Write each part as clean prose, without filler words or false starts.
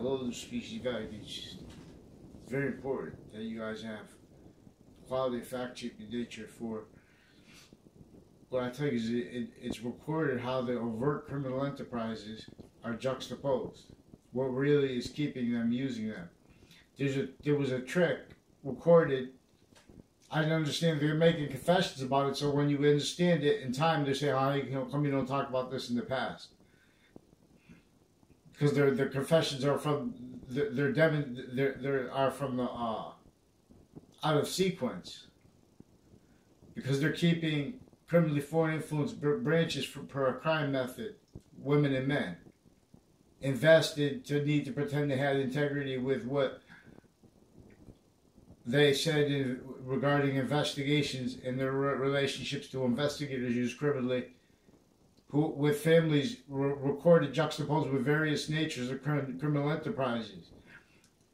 Hello, the species value. It's very important that you guys have quality fact-checking nature for what I tell you is it's recorded how the overt criminal enterprises are juxtaposed. What really is keeping them using them. There was a trick recorded. I didn't understand they're making confessions about it. So when you understand it in time, they say, "How come you don't talk about this in the past?" Because their confessions are from are from the out of sequence. Because they're keeping criminally foreign influence branches per a crime method, women and men, invested to need to pretend they had integrity with what they said regarding investigations and their relationships to investigators used criminally, who with families recorded juxtaposed with various natures of criminal enterprises,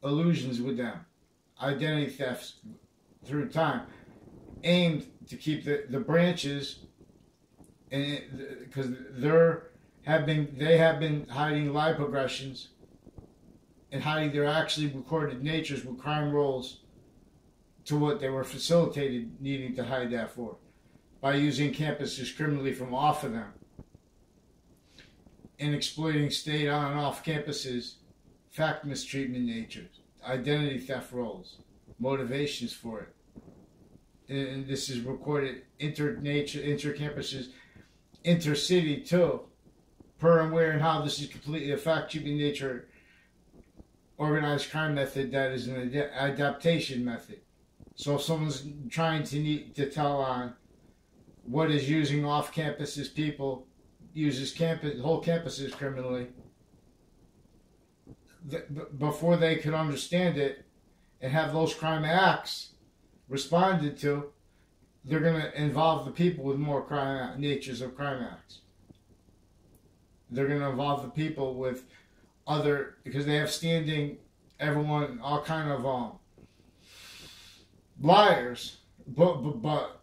illusions with them, identity thefts through time, aimed to keep the branches, because they have been hiding lie progressions and hiding their actually recorded natures with crime rolls to what they were facilitated needing to hide that for, by using campuses criminally from off of them and exploiting state on and off campuses, fact mistreatment natures, identity theft roles, motivations for it. And this is recorded inter-campuses, inter-city too, per and where and how this is completely a fact-keeping nature, organized crime method that is an adaptation method. So if someone's trying to tell on what is using off-campuses people, uses whole campuses criminally, before they could understand it and have those crime acts responded to, they're going to involve the people with more natures of crime acts. They're going to involve the people with because they have standing, everyone, all kind of liars, but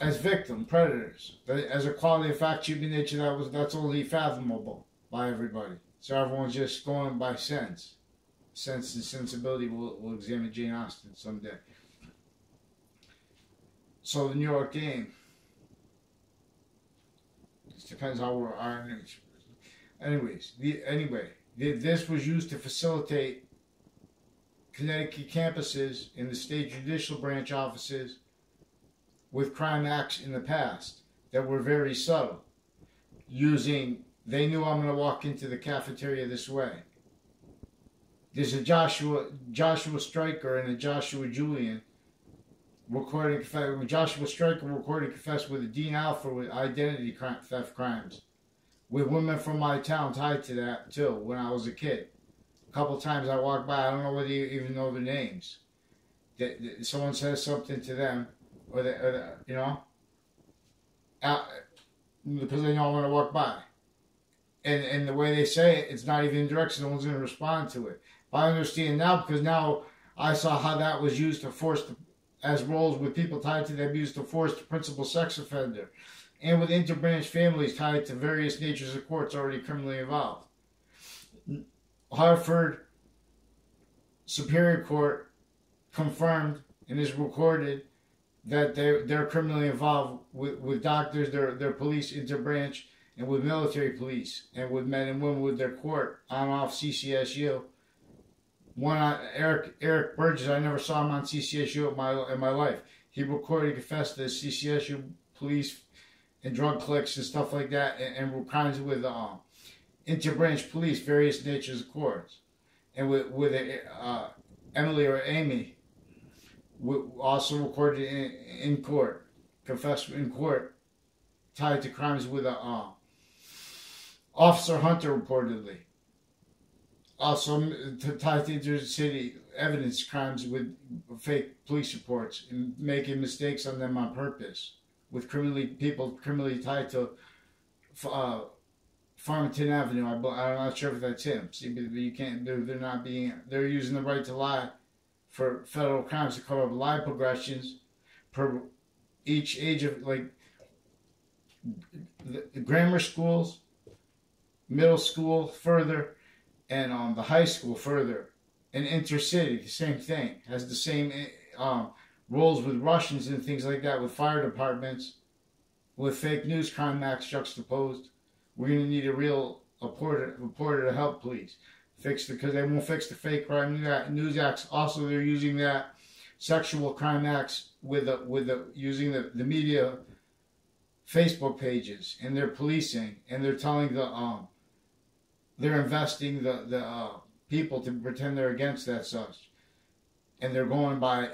as victim predators, as a quality of fact-keeping nature that's only fathomable by everybody. So everyone's just going by sense and sensibility. We'll examine Jane Austen someday. So the New York game. It depends how we're on. This was used to facilitate Connecticut campuses in the state judicial branch offices with crime acts in the past that were very subtle. They knew I'm going to walk into the cafeteria this way. There's a Joshua Stryker and a Joshua Julian recording confess. Joshua Stryker recorded confess with Dean Alford with identity theft crimes, with women from my town tied to that too. When I was a kid, a couple times I walked by. I don't know whether you even know their names. Someone says something to them, because they know I'm going to walk by. And the way they say it, it's not even indirect, so no one's going to respond to it. But I understand now, because now I saw how that was used to force, as roles with people tied to them, used to force the principal sex offender. And with interbranch families tied to various natures of courts already criminally involved. Hartford Superior Court confirmed and is recorded that they're criminally involved with doctors, their police interbranch, and with military police, and with men and women with their court on off CCSU. Eric Burgess, I never saw him on CCSU in my life. He recorded, confessed to CCSU police and drug cliques and stuff like that, and crimes with interbranch police, various natures of courts, and with Emily or Amy, also recorded in court, confessed in court, tied to crimes with Officer Hunter reportedly. Also tied to intercity evidence crimes with fake police reports and making mistakes on them on purpose. With people criminally tied to Farmington Avenue. I'm not sure if that's him. See, but you can't. They're using the right to lie for federal crimes to cover up lie progressions per each age of the grammar schools, middle school, further, and the high school further, and intercity, the same thing, has the same roles with Russians and things like that, with fire departments, with fake news crime acts juxtaposed. We're going to need a real reporter to help, please. Because they won't fix the fake crime news acts. Also, they're using that sexual crime acts using the media Facebook pages, and they're policing, and they're telling they're investing the people to pretend they're against that such, and they're going by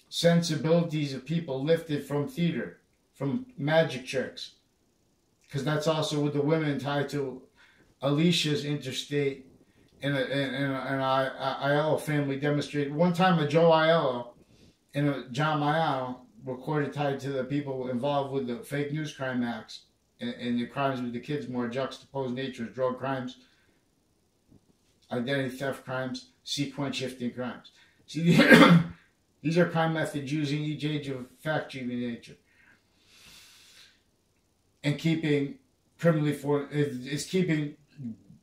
sensibilities of people lifted from theater, from magic tricks, because that's also with the women tied to Alicia's interstate and Aiello family demonstrated. One time a Joe Aiello and a John Maiano recorded tied to the people involved with the fake news crime acts and the crimes with the kids, more juxtaposed natures, drug crimes, identity theft crimes, sequence shifting crimes. See, these are crime methods using each age of fact-cheating nature. And keeping criminally foreign, it's keeping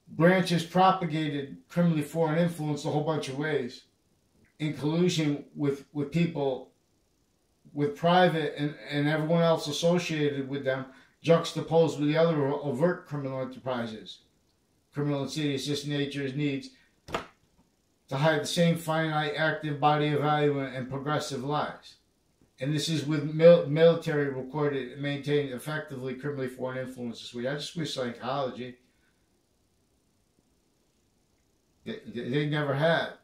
branches propagated criminally foreign influence a whole bunch of ways, in collusion with people, with private and everyone else associated with them, juxtaposed with the other overt criminal enterprises, criminal insidious nature's needs to hide the same finite active body of value and progressive lies. And this is with military recorded and maintained effectively criminally foreign influences. I just wish psychology. They never had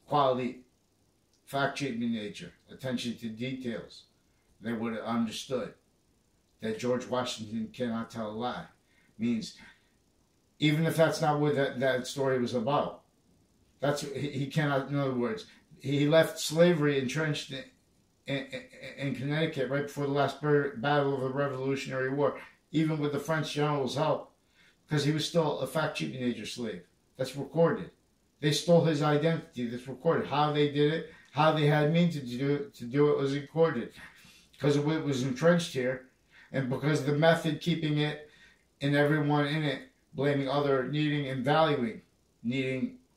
quality, fact-checking nature, attention to details. They would have understood that George Washington cannot tell a lie. Means, even if that's not what that story was about, he cannot. In other words, he left slavery entrenched in Connecticut right before the last battle of the Revolutionary War, even with the French general's help, because he was still a fact-checking nature slave. That's recorded. They stole his identity. That's recorded. How they did it, how they had means to do it was recorded. Because it was entrenched here, and because the method keeping it and everyone in it blaming other, needing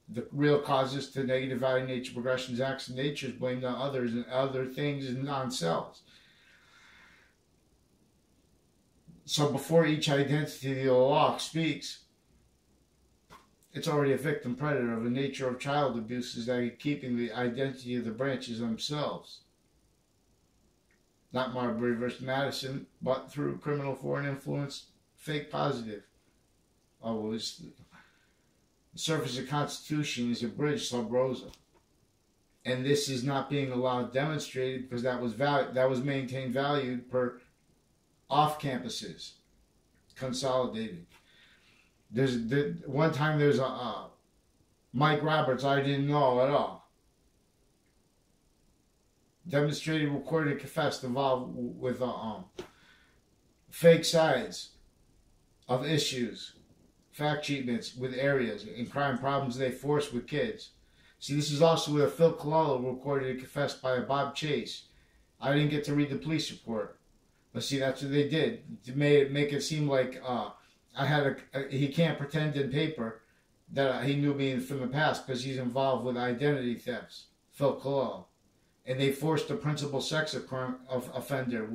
the real causes to negative value nature progressions, acts, and natures blamed on others and other things and non-selves. So before each identity the law speaks, it's already a victim predator of the nature of child abuse is that are keeping the identity of the branches themselves. Not Marbury versus Madison, but through criminal foreign influence, fake positive. Always. The surface of the Constitution is a bridge sub rosa. And this is not being allowed demonstrated because that was maintained valued per off campuses, consolidated. One time there's a Mike Roberts I didn't know at all. Demonstrated, recorded, confessed, involved with fake sides of issues, fact treatments with areas and crime problems they force with kids. See, this is also where Phil Cololo recorded and confessed by Bob Chase. I didn't get to read the police report, but see, that's what they did to make it seem like he can't pretend in paper that he knew me from the past because he's involved with identity thefts, Phil Cololo. And they forced the principal sex offender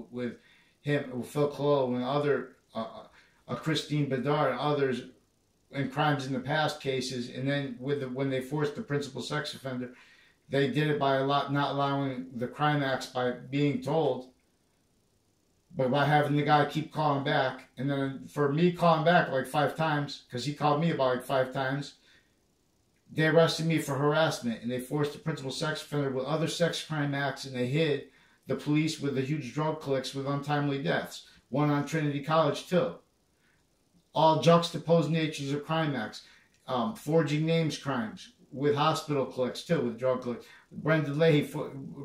with him, with Phil Cololo and other, Christine Bedard and others in crimes in the past cases. And then when they forced the principal sex offender, they did it by not allowing the crime acts by being told, but by having the guy keep calling back. And then for me calling back like 5 times, because he called me about like 5 times, they arrested me for harassment, and they forced the principal sex offender with other sex crime acts, and they hid the police with the huge drug cliques with untimely deaths. One on Trinity College, too. All juxtaposed natures of crime acts. Forging names crimes with hospital cliques, too, with drug cliques. Brendan Leahy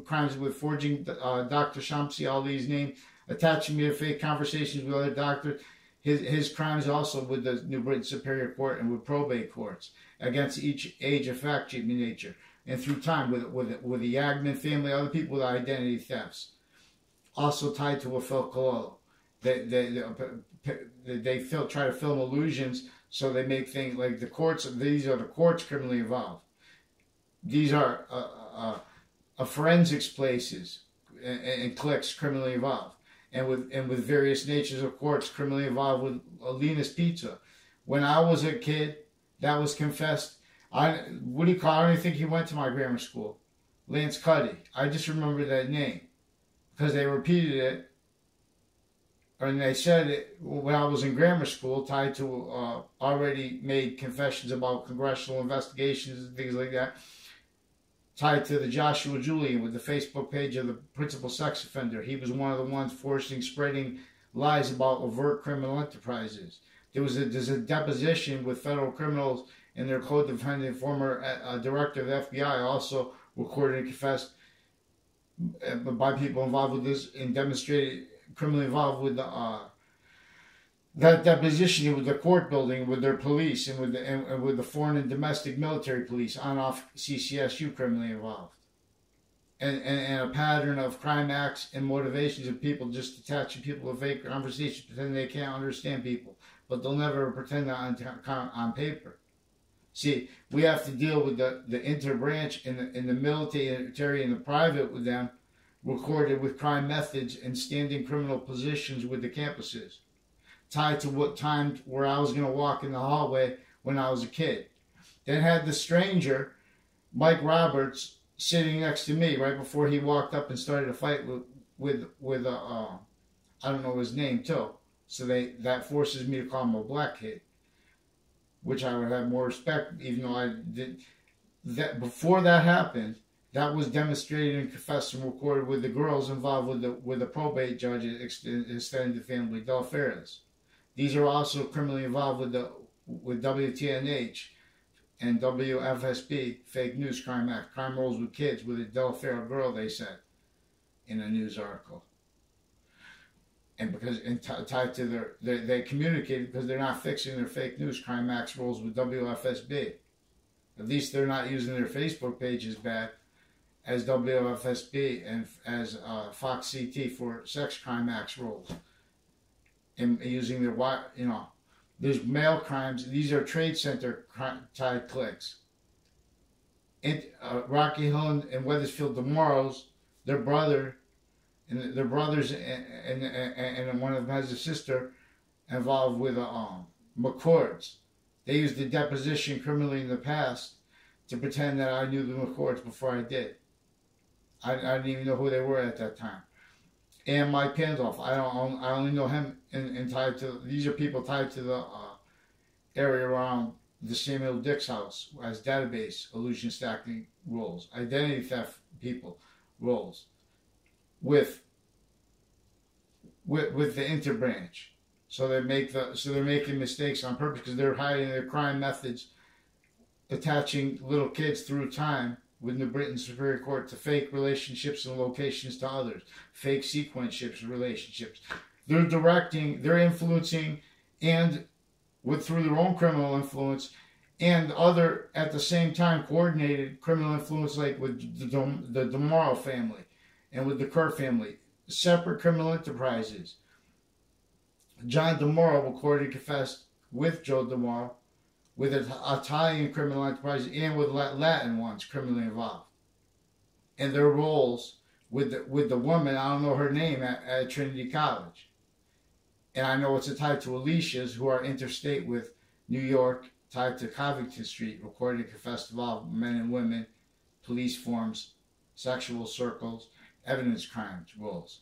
crimes with forging Dr. Shamsi Ali's name, attaching me to fake conversations with other doctors. His crimes also with the New Britain Superior Court and with probate courts against each age of fact-checking nature, and through time with the Yagman family, other people with identity thefts, also tied to a Phil Cololo. The try to film illusions, so they make things like the courts. These are the courts criminally involved. These are forensics places and cliques criminally involved, and with various natures of courts criminally involved with Alina's Pizza. When I was a kid, that was confessed. I don't think he went to my grammar school. Lance Cuddy. I just remember that name because they repeated it, and they said it when I was in grammar school, tied to already made confessions about congressional investigations and things like that, tied to the Joshua Julian with the Facebook page of the principal sex offender. He was one of the ones spreading lies about overt criminal enterprises. There's a deposition with federal criminals and their co-defendant, former director of the FBI, also recorded and confessed by people involved with this and demonstrated criminally involved with that deposition with the court building, with their police, and with the foreign and domestic military police on off CCSU criminally involved, and a pattern of crime acts and motivations of people just attaching people to fake conversations, pretending they can't understand people, but they'll never pretend that on paper. See, we have to deal with the interbranch in the military and the private with them, recorded with crime methods and standing criminal positions with the campuses, tied to what time where I was going to walk in the hallway when I was a kid. Then had the stranger, Mike Roberts, sitting next to me right before he walked up and started a fight with I don't know his name too. So that forces me to call him a black kid, which I would have more respect, even though I did. That before that happened, that was demonstrated and confessed and recorded with the girls involved with the probate judge extended family, Del Ferris. These are also criminally involved with WTNH and WFSB, Fake News Crime Act, crime rolls with kids with a Del Ferris girl, they said in a news article. And tied to they communicated because they're not fixing their fake news crime acts rolls with WFSB. At least they're not using their Facebook page as bad as WFSB and as Fox CT for sex crime acts rolls. And using their, there's mail crimes. These are trade center tied cliques. And Rocky Hill and Weathersfield DeMorrows, their brothers and one of them has a sister involved with McCords. They used the deposition criminally in the past to pretend that I knew the McCords before I did. I didn't even know who they were at that time. And Mike Pandolf, I only know him and tied to, these are people tied to the area around the Samuel Dix house as database illusion stacking roles, identity theft people roles with the interbranch. So they're making mistakes on purpose because they're hiding their crime methods, attaching little kids through time with New Britain Superior Court to fake relationships and locations to others, fake sequence relationships. They're directing, they're influencing, and through their own criminal influence, and other at the same time coordinated criminal influence, like with the DeMorrow family and with the Kerr family, separate criminal enterprises. John DeMorrow recorded and confessed with Joe DeMorrow, with Italian criminal enterprises and with Latin ones criminally involved, and their roles with the woman, I don't know her name, at Trinity College, and I know it's tied to Alicia's, who are interstate with New York, tied to Covington Street, recorded and confessed involved men and women, police forms, sexual circles, evidence crimes roles,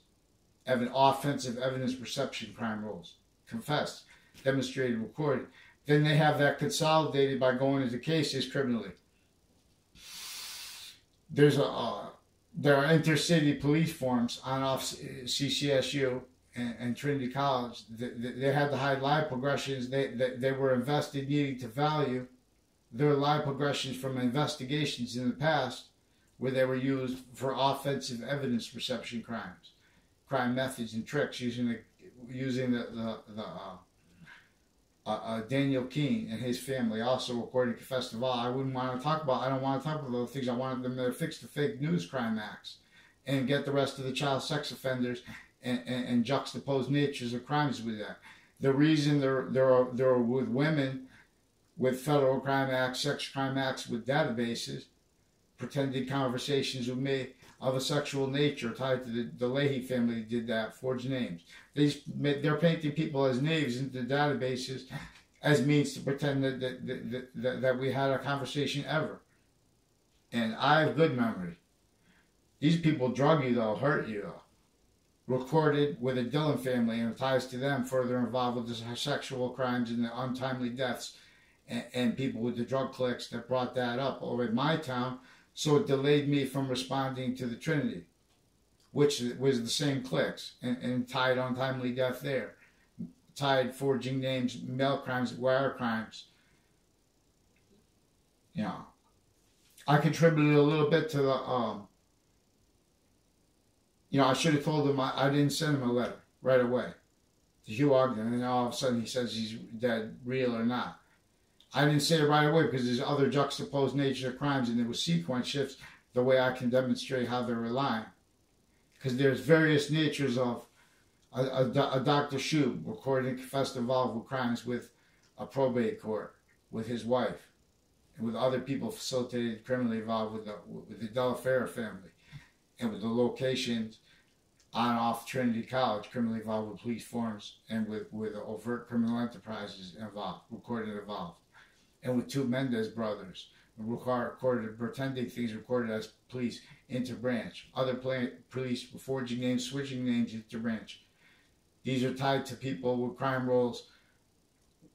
offensive evidence perception crime roles, confessed, demonstrated, recorded. Then they have that consolidated by going into cases criminally. There are intercity police forms on off CCSU and Trinity College. They had the high live progressions. They were invested needing to value their live progressions from investigations in the past where they were used for offensive evidence perception crimes, crime methods and tricks using Daniel Keene and his family also recorded confessed of all. I don't want to talk about those things. I wanted them to fix the fake news crime acts and get the rest of the child sex offenders and juxtapose natures of crimes with that. The reason they're with women with federal crime acts, sex crime acts with databases, pretended conversations with me of a sexual nature tied to the Leahy family did that, forged names. They're painting people as knaves into databases as means to pretend that we had a conversation ever. And I have good memory. These people drug you though, hurt you though. Recorded with a Dillon family and ties to them further involved with the sexual crimes and the untimely deaths and people with the drug cliques that brought that up over in my town. So it delayed me from responding to the Trinity, which was the same cliques, and tied untimely death there. Tied forging names, mail crimes, wire crimes. You know, I contributed a little bit to the, I should have told him I didn't send him a letter right away to Hugh Ogden, and then all of a sudden he says he's dead, real or not. I didn't say it right away because there's other juxtaposed natures of crimes, and there was sequence shifts the way I can demonstrate how they're relying. Because there's various natures of a Dr. Shub recorded and confessed involved with crimes with a probate court, with his wife, and with other people facilitated criminally involved with the Delaferra family, and with the locations on off Trinity College, criminally involved with police forms, and with overt criminal enterprises involved, recorded involved. And with two Mendez brothers, recorded pretending things recorded as police interbranch. Other police forging names, switching names interbranch. These are tied to people with crime rolls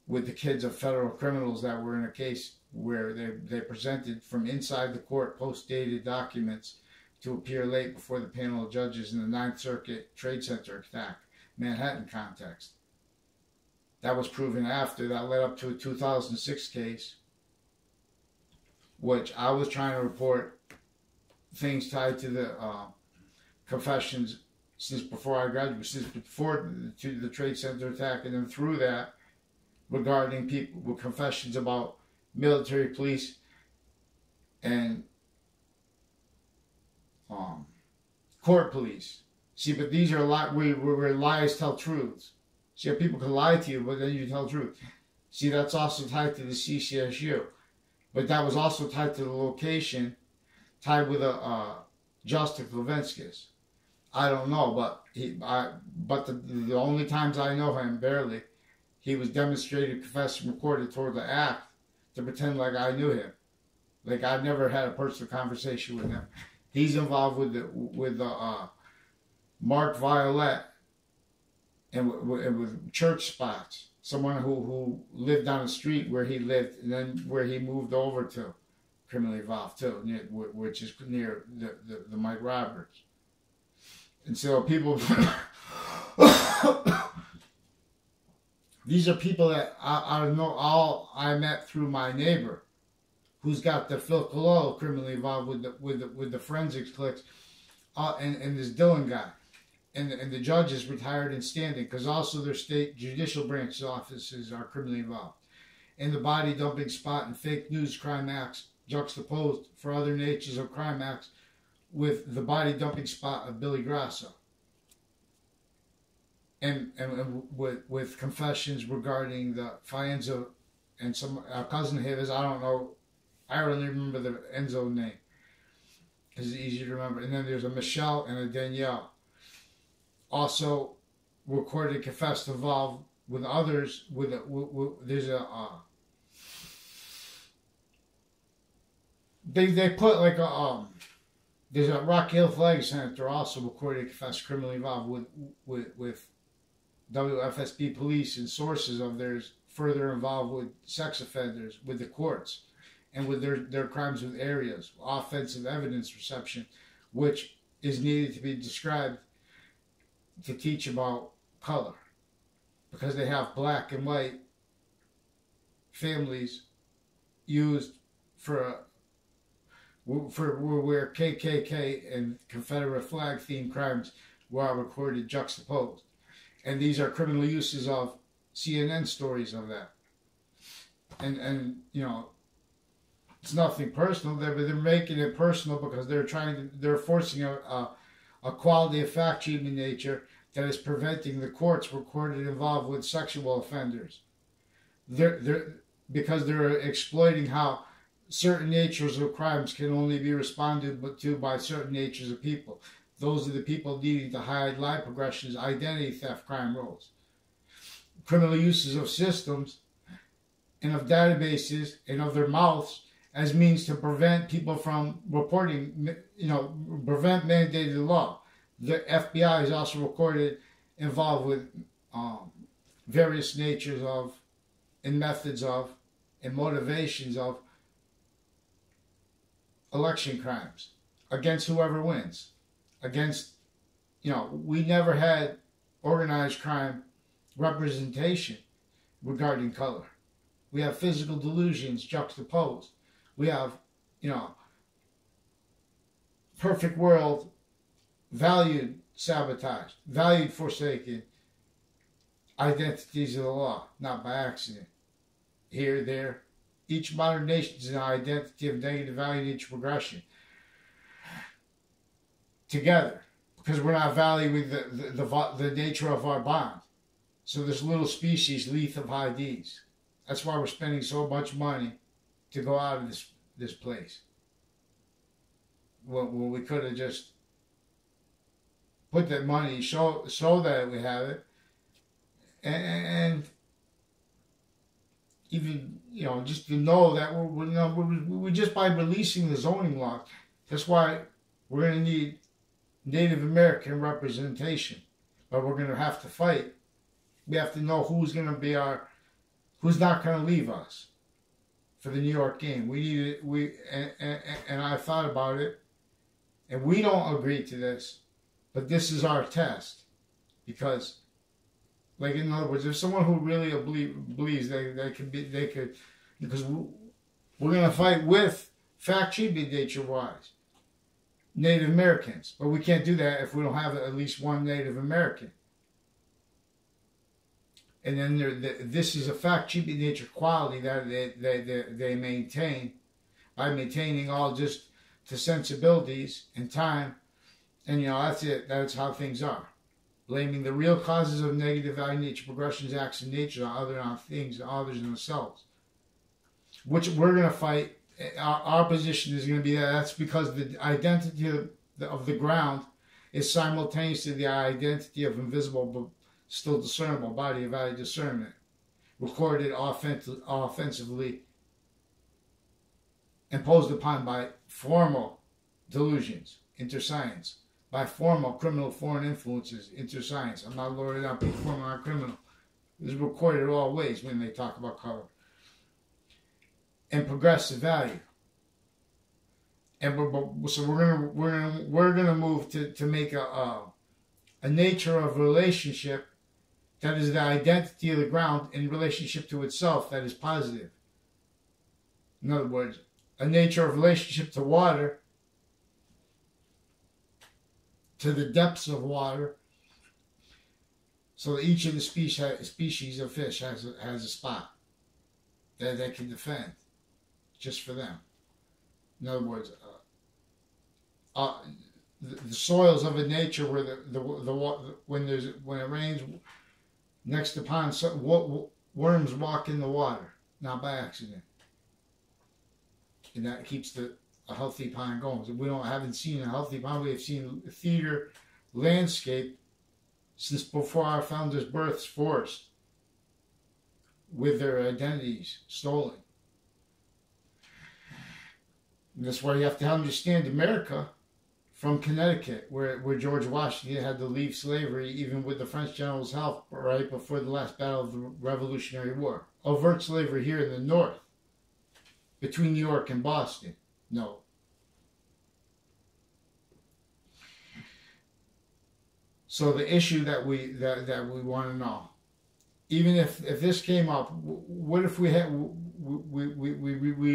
with the kids of federal criminals that were in a case where they presented from inside the court post-dated documents to appear late before the panel of judges in the Ninth Circuit Trade Center attack, Manhattan context. That was proven after. That led up to a 2006 case, which I was trying to report things tied to the confessions since before I graduated, since before the Trade Center attack, and then through that, regarding people with confessions about military, police, and court police. See, but these are where lies tell truths. See, people can lie to you, but then you tell the truth. See, that's also tied to the CCSU. But that was also tied to the location, tied with Justin Levinskis. I don't know, but the only times I know him, barely, he was demonstrated, confessed, and recorded toward the act to pretend like I knew him. Like I've never had a personal conversation with him. He's involved with Mark Violet and with church spots. Someone who lived on the street where he lived, and then where he moved over to, criminally involved too, which is near the Mike Roberts. And so people, these are people that I know all I met through my neighbor, who's got the Phil Collo criminally involved with the forensics cliques, and this Dillon guy. And the judges retired and standing, because also their state judicial branch offices are criminally involved. And the body dumping spot and fake news crime acts juxtaposed for other natures of crime acts with the body dumping spot of Billy Grasso. And with confessions regarding the Fienzo and some cousin of his, I don't know, I really remember the Enzo name, because it's easy to remember. And then there's a Michelle and a Danielle. Also recorded, confessed, involved with others. There's a they put like a there's a Rock Hill Flag Center also recorded, confessed, criminally involved with WFSB police and sources of theirs further involved with sex offenders, with the courts, and with their crimes with areas, offensive evidence reception, which is needed to be described to teach about color, because they have black and white families used for where KKK and Confederate flag themed crimes were recorded juxtaposed, and these are criminal uses of CNN stories of that, and you know, it's nothing personal. They're making it personal because they're forcing a quality of fact treatment nature that is preventing the courts recorded involved with sexual offenders. Because they're exploiting how certain natures of crimes can only be responded to by certain natures of people. Those are the people needing to hide lie progressions, identity theft, crime roles. Criminal uses of systems and of databases and of their mouths as means to prevent people from reporting, prevent mandated law. The FBI is also recorded involved with various natures of and methods of and motivations of election crimes against whoever wins. Against, we never had organized crime representation regarding color. We have physical delusions juxtaposed. We have, perfect world valued sabotaged, valued forsaken identities of the law, not by accident. Here, there. Each modern nation is an identity of negative value and each progression. Together, because we're not valuing the nature of our bond. So this little species, lethal of high Ds. That's why we're spending so much money to go out of this place. Well, we could have just put that money, show that we have it, and even just to know that we're just by releasing the zoning laws. That's why we're going to need Native American representation, but we're going to have to fight. We have to know who's going to be who's not going to leave us for the New York game. We need it. And I thought about it, and we don't agree to this, but this is our test, because, like, in other words, if someone who really believes they could, because we're going to fight with fact-cheating nature-wise Native Americans, but we can't do that if we don't have at least one Native American. And then this is a fact-cheating nature quality that they maintain by maintaining all just to sensibilities and time, and that's it. That's how things are. Blaming the real causes of negative value nature progressions, acts, and nature on other things, others than themselves, which we're going to fight. Our position is going to be that's because the identity of the ground is simultaneously the identity of invisible but still discernible body of value discernment, recorded offensively, imposed upon by formal delusions, interscience, by formal criminal foreign influences, interscience. I'm not lording up formal or criminal. It's recorded all ways when they talk about color. And progressive value, and so we're gonna move to make a nature of relationship that is the identity of the ground in relationship to itself that is positive. In other words, a nature of relationship to water, to the depths of water, so that each of the species of fish has a spot that they can defend. Just for them. In other words, the soils of a nature where when it rains, next to ponds, worms walk in the water, not by accident, and that keeps a healthy pond going. So we haven't seen a healthy pond. We have seen a theater landscape since before our founders' births, forced with their identities stolen. And that's why you have to understand America from Connecticut, where George Washington had to leave slavery, even with the French general's help, right before the last battle of the Revolutionary War. Overt slavery here in the north, between New York and Boston. No. So the issue that we want to know, even if this came up, what if we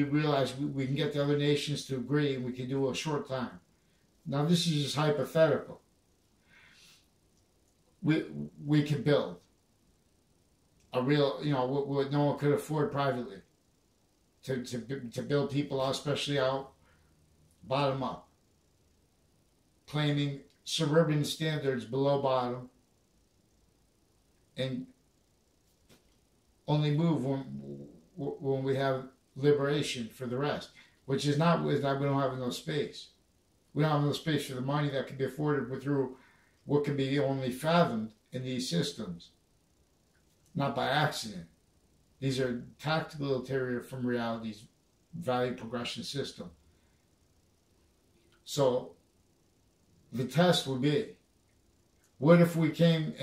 realize we can get the other nations to agree and we can do a short time? Now this is just hypothetical. We can build a real, what no one could afford privately, to build people out, especially out bottom up, claiming suburban standards below bottom, and only move when we have liberation for the rest, which is not that we don't have enough space. We don't have enough space for the money that can be afforded through what can be only fathomed in these systems, not by accident. These are tactical ulterior from reality's value progression system. So the test would be, what if we came